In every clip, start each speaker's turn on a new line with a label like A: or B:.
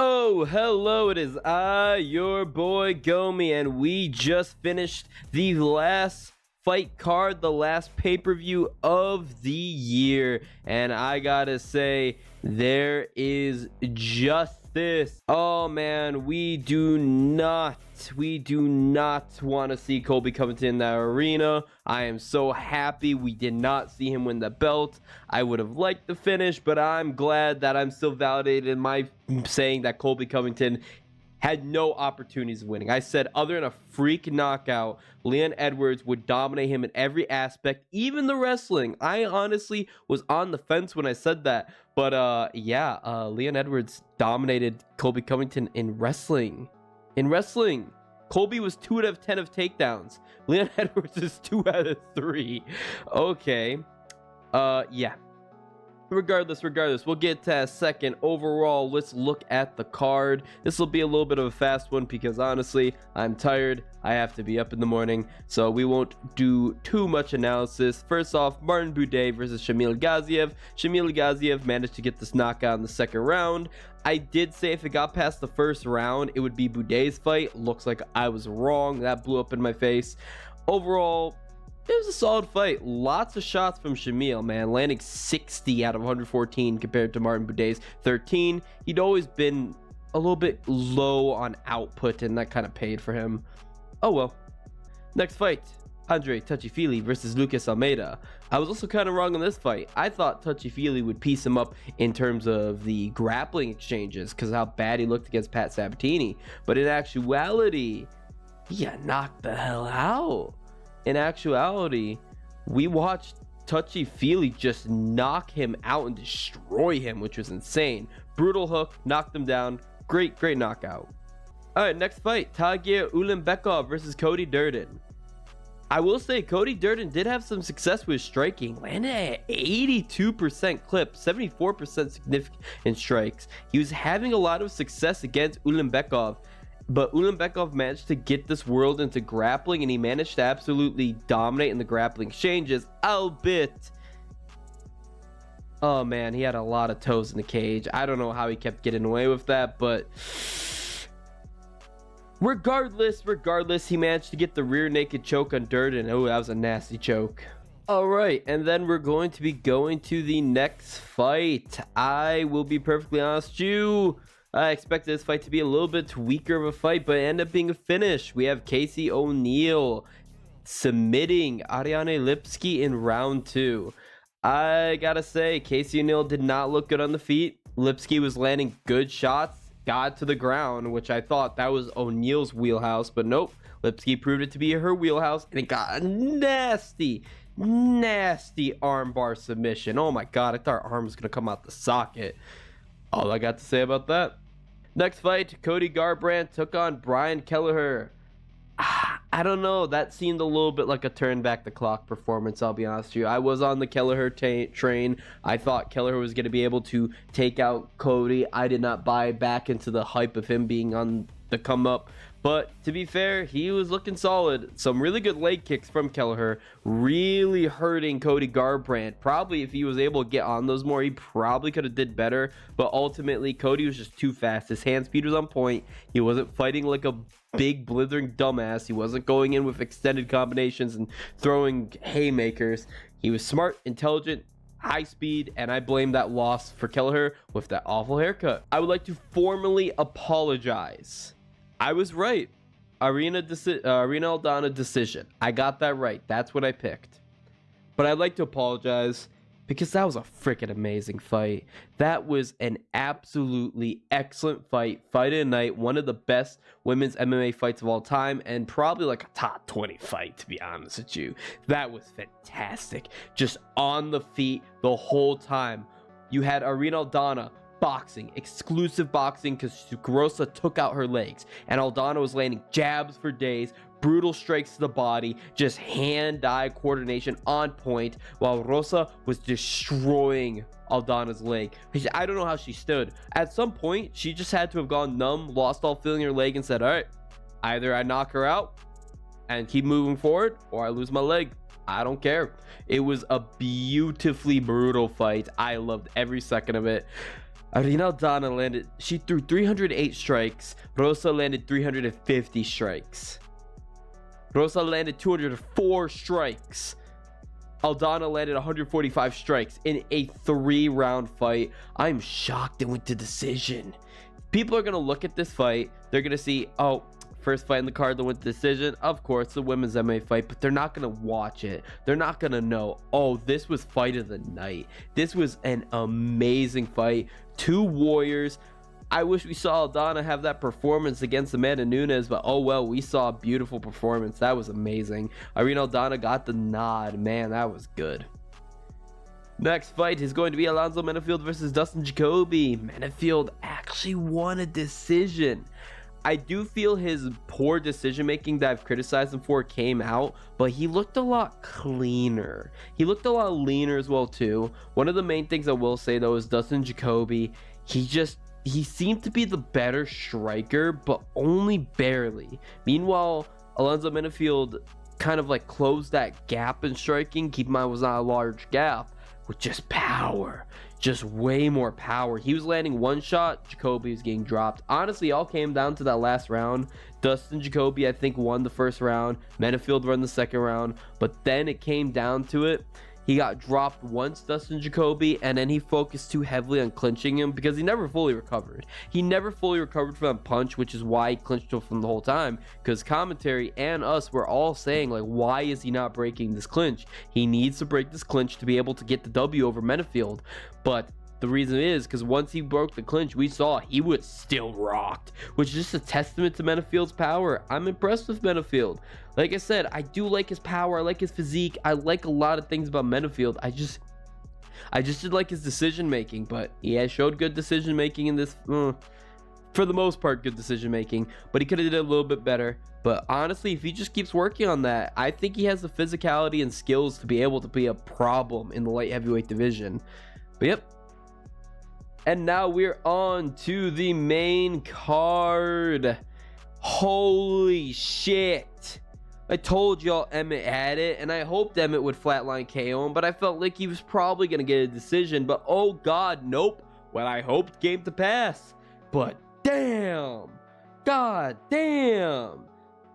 A: Oh, hello, it is I, your boy Gomi, and we just finished the last fight card, the last pay-per-view of the year, and I gotta say, there is justice. Oh man, we do not want to see Colby Covington in that arena. I am so happy we did not see him win the belt. I would have liked the finish, but I'm glad that I'm still validated in my saying that Colby Covington had no opportunities of winning. I said other than a freak knockout, Leon Edwards would dominate him in every aspect, even the wrestling. I honestly was on the fence when I said that. But Leon Edwards dominated Colby Covington in wrestling. Colby was 2 out of 10 of takedowns. Leon Edwards is 2 out of 3. Okay. Regardless, we'll get to that second. Overall, let's look at the card. This will be a little bit of a fast one because honestly, I'm tired. I have to be up in the morning, so we won't do too much analysis. First off, Martin Buday versus Shamil Gaziev. Shamil Gaziev managed to get this knockout in the second round. I did say if it got past the first round, it would be Buday's fight. Looks like I was wrong. That blew up in my face. Overall, it was a solid fight. Lots of shots from Shamil, man. Landing 60 out of 114 compared to Martin Buday's 13. He'd always been a little bit low on output, and that kind of paid for him. Oh well. Next fight, Andre Touchy-Feely versus Lucas Almeida. I was also kind of wrong on this fight. I thought Touchy-Feely would piece him up in terms of the grappling exchanges because of how bad he looked against Pat Sabatini. But in actuality, he got knocked the hell out. In actuality, we watched Touchy-Feely just knock him out and destroy him, which was insane. Brutal hook, knocked him down. Great knockout. All right, next fight, Tagir Ullinbeckov versus Cody Durden. I will say Cody Durden did have some success with striking. Landed at 82% clip, 74% significant strikes. He was having a lot of success against Ullinbeckov. But Ullinbeckov managed to get this world into grappling, and he managed to absolutely dominate in the grappling exchanges, albeit, oh man, he had a lot of toes in the cage. I don't know how he kept getting away with that, but regardless, he managed to get the rear naked choke on Durden. Oh, that was a nasty choke. All right, and then we're going to be going to the next fight. I will be perfectly honest with you, I expected this fight to be a little bit weaker of a fight, but it ended up being a finish. We have Casey O'Neill submitting Ariane Lipski in round 2. I gotta say, Casey O'Neill did not look good on the feet. Lipski was landing good shots, got to the ground, which I thought that was O'Neill's wheelhouse, but nope. Lipski proved it to be her wheelhouse, and it got a nasty armbar submission. Oh my god, I thought her arm was gonna come out the socket. All I got to say about that. Next fight, Cody Garbrandt took on Brian Kelleher. I don't know. That seemed a little bit like a turn back the clock performance, I'll be honest with you. I was on the Kelleher train. I thought Kelleher was going to be able to take out Cody. I did not buy back into the hype of him being on the come up. But to be fair, he was looking solid. Some really good leg kicks from Kelleher, really hurting Cody Garbrandt. Probably if he was able to get on those more, he probably could have did better. But ultimately, Cody was just too fast. His hand speed was on point. He wasn't fighting like a big blithering dumbass. He wasn't going in with extended combinations and throwing haymakers. He was smart, intelligent, high speed, and I blame that loss for Kelleher with that awful haircut. I would like to formally apologize. I was right. Arena Aldana decision. I got that right. That's what I picked. But I'd like to apologize because that was a freaking amazing fight. That was an absolutely excellent fight. Fight of the night. One of the best women's MMA fights of all time, and probably like a top 20 fight, to be honest with you. That was fantastic. Just on the feet the whole time. You had Arena Aldana boxing, exclusive boxing, because Rosa took out her legs, and Aldana was landing jabs for days, brutal strikes to the body, just hand-eye coordination on point, while Rosa was destroying Aldana's leg. I don't know how she stood. At some point, she just had to have gone numb, lost all feeling in her leg, and said, all right, either I knock her out and keep moving forward, or I lose my leg. I don't care. It was a beautifully brutal fight. I loved every second of it. Aldana she threw 308 strikes. Rosa landed 350 strikes. Rosa landed 204 strikes. Aldana landed 145 strikes in a 3-round fight. I'm shocked it went to decision. People are going to look at this fight. They're going to see, oh, first fight in the card that went to decision. Of course, the women's MMA fight, but they're not going to watch it. They're not going to know, oh, this was fight of the night. This was an amazing fight. 2 warriors. I wish we saw Aldana have that performance against Amanda Nunes, but oh well, we saw a beautiful performance. That was amazing. Aldana got the nod. Man, that was good. Next fight is going to be Alonzo Menifield versus Dustin Jacoby. Menifield actually won a decision. I do feel his poor decision making that I've criticized him for came out, but he looked a lot cleaner. He looked a lot leaner as well too. One of the main things I will say though is Dustin Jacoby, he seemed to be the better striker, but only barely. Meanwhile, Alonzo Menifield kind of like closed that gap in striking. Keep in mind, it was not a large gap, with just power, just way more power. He was landing one shot, Jacoby was getting dropped. Honestly, it all came down to that last round. Dustin Jacoby, I think, won the first round. Menifield won the second round, but then it came down to it. He got dropped once, Dustin Jacoby, and then he focused too heavily on clinching him because he never fully recovered. He never fully recovered from that punch, which is why he clinched him from the whole time, because commentary and us were all saying, like, why is he not breaking this clinch? He needs to break this clinch to be able to get the W over Menifield. But the reason is because once he broke the clinch, we saw he was still rocked, which is just a testament to Menifield's power. I'm impressed with Menifield. Like I said, I do like his power. I like his physique. I like a lot of things about Menifield. I just didn't like his decision making, but he has showed good decision making in this. For the most part, good decision making, but he could have did it a little bit better. But honestly, if he just keeps working on that, I think he has the physicality and skills to be able to be a problem in the light heavyweight division. But yep. And now we're on to the main card. Holy shit. I told y'all Emmett had it, and I hoped Emmett would flatline KO him, but I felt like he was probably going to get a decision. But oh god, nope. Well, I hoped came to pass. But damn. God damn.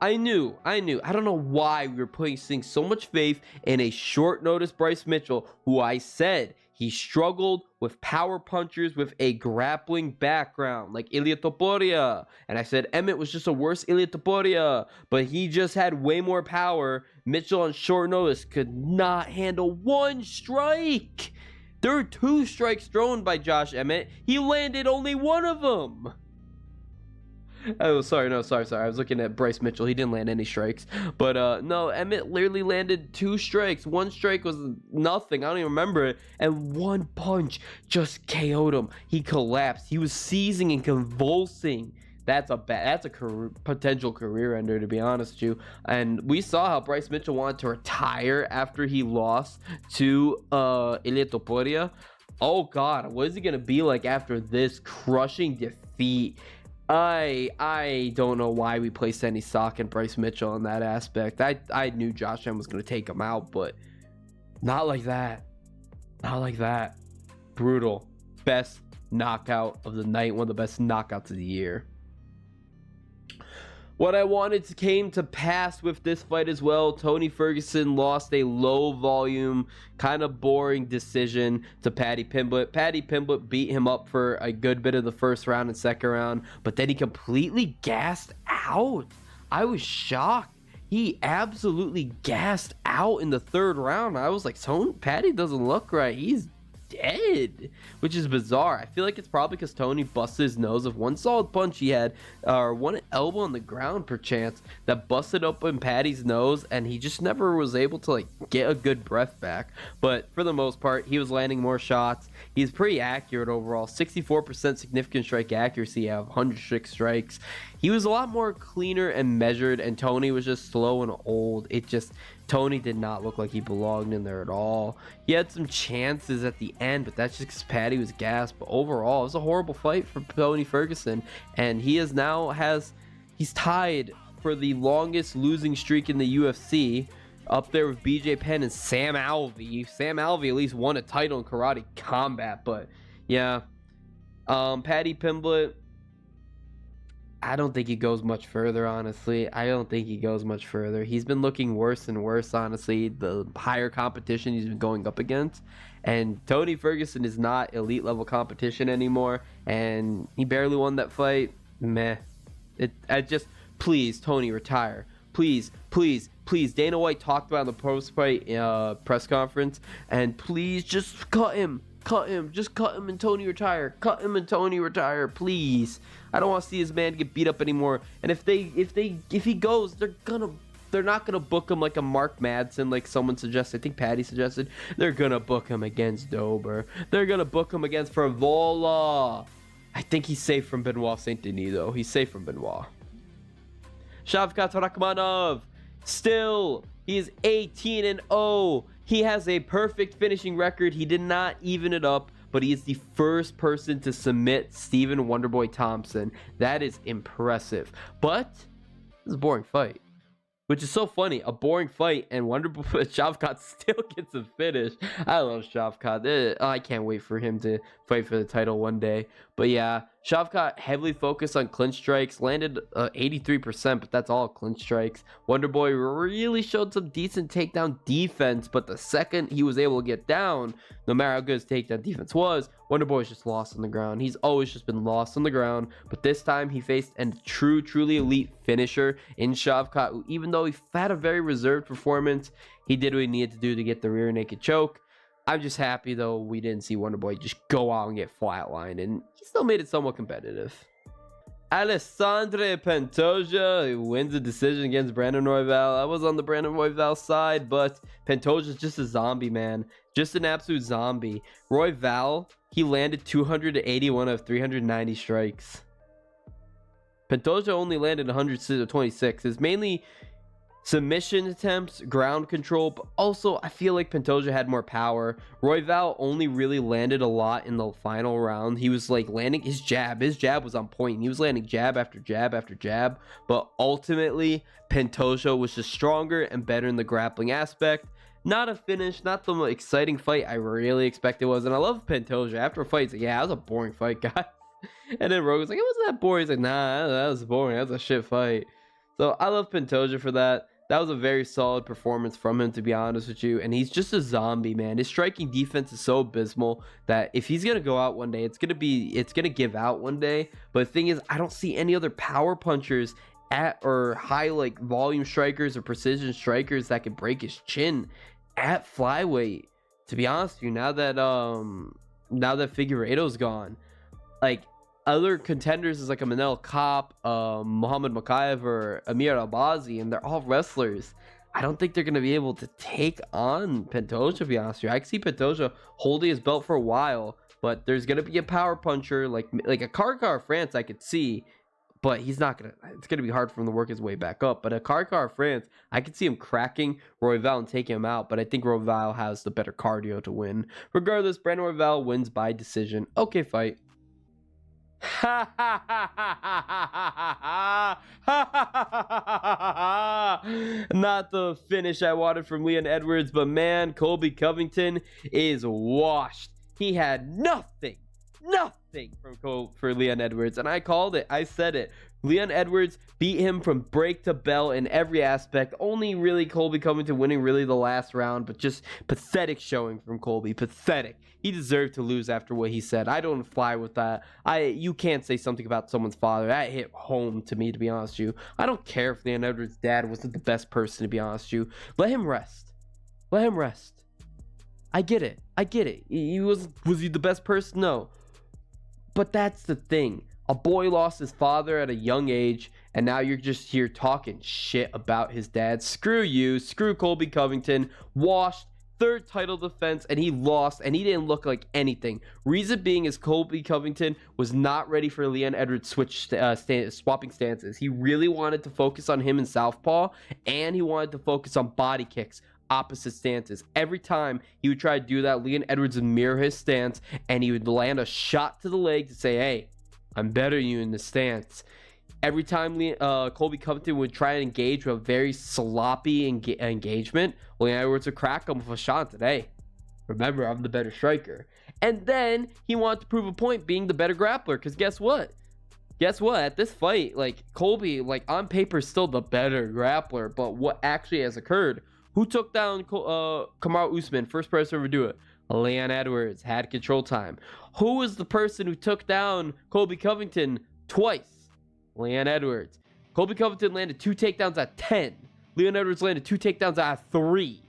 A: I knew. I don't know why we were placing so much faith in a short notice Bryce Mitchell, who I said he struggled with power punchers with a grappling background, like Ilia Topuria. And I said Emmett was just a worse Ilia Topuria, but he just had way more power. Mitchell on short notice could not handle one strike. There were 2 strikes thrown by Josh Emmett. He landed only one of them. Oh, sorry. I was looking at Bryce Mitchell. He didn't land any strikes. But no, Emmett literally landed 2 strikes. One strike was nothing. I don't even remember it. And one punch just KO'd him. He collapsed. He was seizing and convulsing. That's a potential career ender, to be honest with you. And we saw how Bryce Mitchell wanted to retire after he lost to Ilia Topuria. Oh God, what is he gonna be like after this crushing defeat? I don't know why we placed any stock in Bryce Mitchell in that aspect. I knew Josh M was going to take him out, but not like that. Not like that. Brutal. Best knockout of the night. One of the best knockouts of the year. What I wanted came to pass with this fight as well. Tony Ferguson lost a low volume, kind of boring decision to Paddy Pimblett. Paddy Pimblett beat him up for a good bit of the first round and second round, but then he completely gassed out. I was shocked. He absolutely gassed out in the third round. I was like, Paddy doesn't look right. He's dead, which is bizarre. I feel like it's probably because Tony busted his nose of one solid punch he had, or one elbow on the ground perchance, that busted open Paddy's nose, and he just never was able to like get a good breath back. But for the most part, he was landing more shots. He's pretty accurate overall. 64% significant strike accuracy out of 106 strikes. He was a lot more cleaner and measured, and Tony was just slow and old. Tony did not look like he belonged in there at all. He had some chances at the end, but that's just because Paddy was gassed. But overall, it was a horrible fight for Tony Ferguson, and he's tied for the longest losing streak in the UFC, up there with BJ Penn and Sam Alvey. Sam Alvey at least won a title in karate combat, but yeah, Paddy Pimblett, I don't think he goes much further, honestly. I don't think he goes much further. He's been looking worse and worse, honestly, the higher competition he's been going up against. And Tony Ferguson is not elite level competition anymore, and he barely won that fight. Meh. Please, Tony, retire. Please, please, please. Dana White talked about it in the post-fight press conference, and please just cut him. Cut him. Just cut him and Tony retire. Cut him and Tony retire, please. I don't want to see his man get beat up anymore. And if he goes, they're not gonna book him like a Mark Madsen, like someone suggested. I think Patty suggested. They're gonna book him against Dober. They're gonna book him against Frivola. I think he's safe from Benoit Saint Denis though. He's safe from Benoit. Shavkat Rakhmonov, still, he is 18-0. He has a perfect finishing record. He did not even it up, but he is the first person to submit Stephen Wonderboy Thompson. That is impressive. But this is a boring fight, which is so funny. A boring fight, and Wonderboy Shavkat still gets a finish. I love Shavkat. I can't wait for him to fight for the title one day. But yeah, Shavkat heavily focused on clinch strikes, landed 83%, but that's all clinch strikes. Wonderboy really showed some decent takedown defense, but the second he was able to get down, no matter how good his takedown defense was, Wonderboy's just lost on the ground. He's always just been lost on the ground, but this time he faced a truly elite finisher in Shavkat, who, even though he had a very reserved performance, he did what he needed to do to get the rear naked choke. I'm just happy, though, we didn't see Wonderboy just go out and get flatlined, and he still made it somewhat competitive. Alessandro Pantoja wins the decision against Brandon Royval. I was on the Brandon Royval side, but Pantoja's just a zombie, man. Just an absolute zombie. Royval, he landed 281 of 390 strikes. Pantoja only landed 126. It's mainly submission attempts, ground control, but also I feel like Pantoja had more power. Royval only really landed a lot in the final round. He was like landing his jab. His jab was on point. He was landing jab after jab after jab, but ultimately Pantoja was just stronger and better in the grappling aspect. Not a finish, not the exciting fight I really expected it was. And I love Pantoja. After a fight, he's like, yeah, that was a boring fight, guys. And then Rogan's like, it wasn't that boring. He's like, nah, that was boring. That was a shit fight. So I love Pantoja for that. That was a very solid performance from him, to be honest with you. And he's just a zombie, man. His striking defense is so abysmal that if he's going to go out one day, it's going to give out one day. But the thing is, I don't see any other power punchers or high like volume strikers or precision strikers that could break his chin at flyweight. To be honest with you, now that Figueiredo's gone, like other contenders is like a Manel Kopp, Muhammad Makayev, or Amir Albazi, and they're all wrestlers. I don't think they're going to be able to take on Pantoja, to be honest with you. I can see Pantoja holding his belt for a while, but there's going to be a power puncher like a Karkar France I could see, but he's not going to, it's going to be hard for him to work his way back up. But a Karkar France, I could see him cracking Royval and taking him out, but I think Royval has the better cardio to win. Regardless, Brandon Royval wins by decision. Okay, fight. Not the finish I wanted from Leon Edwards, but man, Colby Covington is washed. He had nothing for Leon Edwards, and I called it. I said it. Leon Edwards beat him from break to bell in every aspect. Only really Colby Covington winning really the last round, but just pathetic showing from Colby. Pathetic. He deserved to lose after what he said. I don't fly with that. You can't say something about someone's father. That hit home to me, to be honest with you. I don't care if Leon Edwards' dad wasn't the best person, to be honest with you. Let him rest. Let him rest. I get it. Was he the best person? No. But that's the thing. A boy lost his father at a young age, and now you're just here talking shit about his dad. Screw you. Screw Colby Covington. Washed. Third title defense, and he lost, and he didn't look like anything. Reason being is Colby Covington was not ready for Leon Edwards' swapping stances. He really wanted to focus on him in southpaw, and he wanted to focus on body kicks, opposite stances. Every time he would try to do that, Leon Edwards would mirror his stance, and he would land a shot to the leg to say, hey, I'm better than you in the stance. Every time Colby Covington would try to engage with a very sloppy engagement, Leon Edwards would crack him with a shot today. Remember, I'm the better striker. And then he wanted to prove a point being the better grappler, because guess what? At this fight, like, Colby, like, on paper is still the better grappler, but what actually has occurred? Who took down Kamaru Usman? First person to ever do it. Leon Edwards had control time. Who was the person who took down Colby Covington twice? Leon Edwards. Colby Covington landed 2 takedowns at 10. Leon Edwards landed 2 takedowns at 3.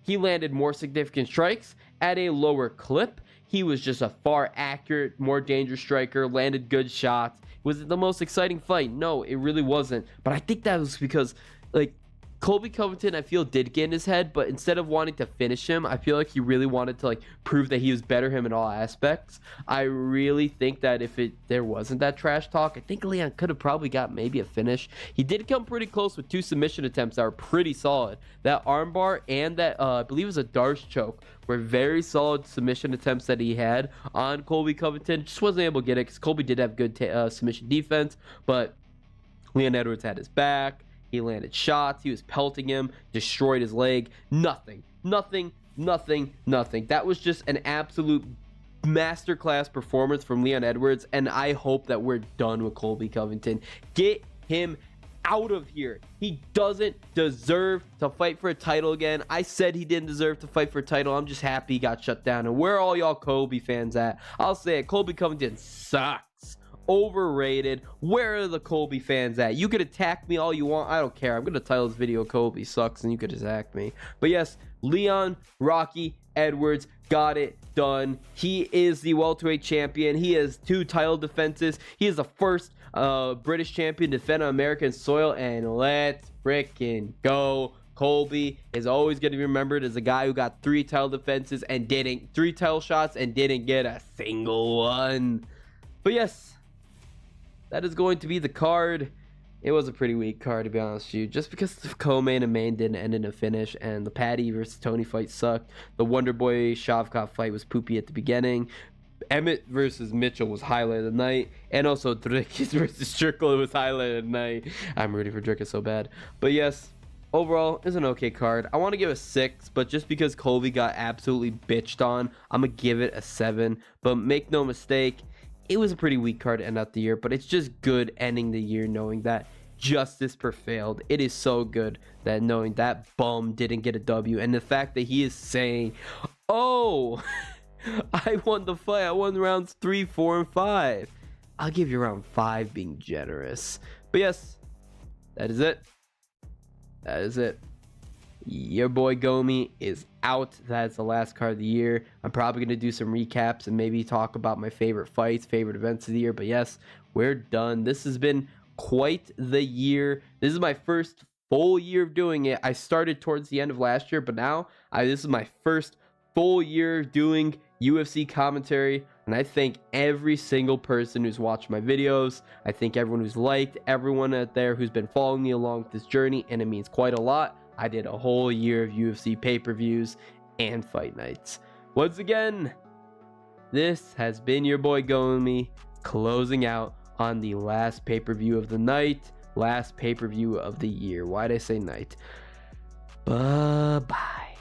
A: He landed more significant strikes at a lower clip. He was just a far accurate, more dangerous striker, landed good shots. Was it the most exciting fight? No, it really wasn't. But I think that was because, like, Colby Covington, I feel, did get in his head, but instead of wanting to finish him, I feel like he really wanted to, like, prove that he was better him in all aspects. I really think that if there wasn't that trash talk, I think Leon could have probably got maybe a finish. He did come pretty close with 2 submission attempts that were pretty solid. That armbar and that, I believe it was a Darce choke, were very solid submission attempts that he had on Colby Covington. Just wasn't able to get it because Colby did have good submission defense, but Leon Edwards had his back. He landed shots. He was pelting him, destroyed his leg. Nothing. That was just an absolute masterclass performance from Leon Edwards, and I hope that we're done with Colby Covington. Get him out of here. He doesn't deserve to fight for a title again. I said he didn't deserve to fight for a title. I'm just happy he got shut down. And where are all y'all Colby fans at? I'll say it. Colby Covington sucks. Overrated. Where are the Colby fans at? You could attack me all you want. I don't care. I'm gonna title this video Colby Sucks and you could attack me. But yes, Leon Rocky Edwards got it done. He is the welterweight champion. He has 2 title defenses. He is the first British champion to defend on American soil, and let's freaking go. Colby is always going to be remembered as a guy who got 3 title defenses and 3 title shots and didn't get a single one. But yes, that is going to be the card. It was a pretty weak card, to be honest with you, just because the co-main and main didn't end in a finish, and the Paddy versus Tony fight sucked. The Wonderboy Shavkat fight was poopy at the beginning. Emmett versus Mitchell was highlight of the night, and also Dricus versus Strickland was highlight of the night. I'm rooting for Dricus so bad. But yes, overall, it's an okay card. I want to give a 6, but just because Colby got absolutely bitched on, I'm going to give it a 7. But make no mistake, it was a pretty weak card to end out the year, but it's just good ending the year knowing that justice prevailed. It is so good that knowing that bum didn't get a W, and the fact that he is saying, oh, I won the fight. I won rounds 3, 4, and 5. I'll give you round 5 being generous. But yes, that is it. Your boy Gomi is out. That's the last card of the year. I'm probably going to do some recaps and maybe talk about my favorite fights, favorite events of the year. But yes, we're done. This has been quite the year. This is my first full year of doing it. I started towards the end of last year, but now this is my first full year doing UFC commentary. And I thank every single person who's watched my videos. I thank everyone who's liked, everyone out there who's been following me along this journey, and it means quite a lot. I did a whole year of UFC pay-per-views and fight nights. Once again, this has been your boy Gomi, closing out on the last pay-per-view of the night, last pay-per-view of the year. Why'd I say night? Bye-bye.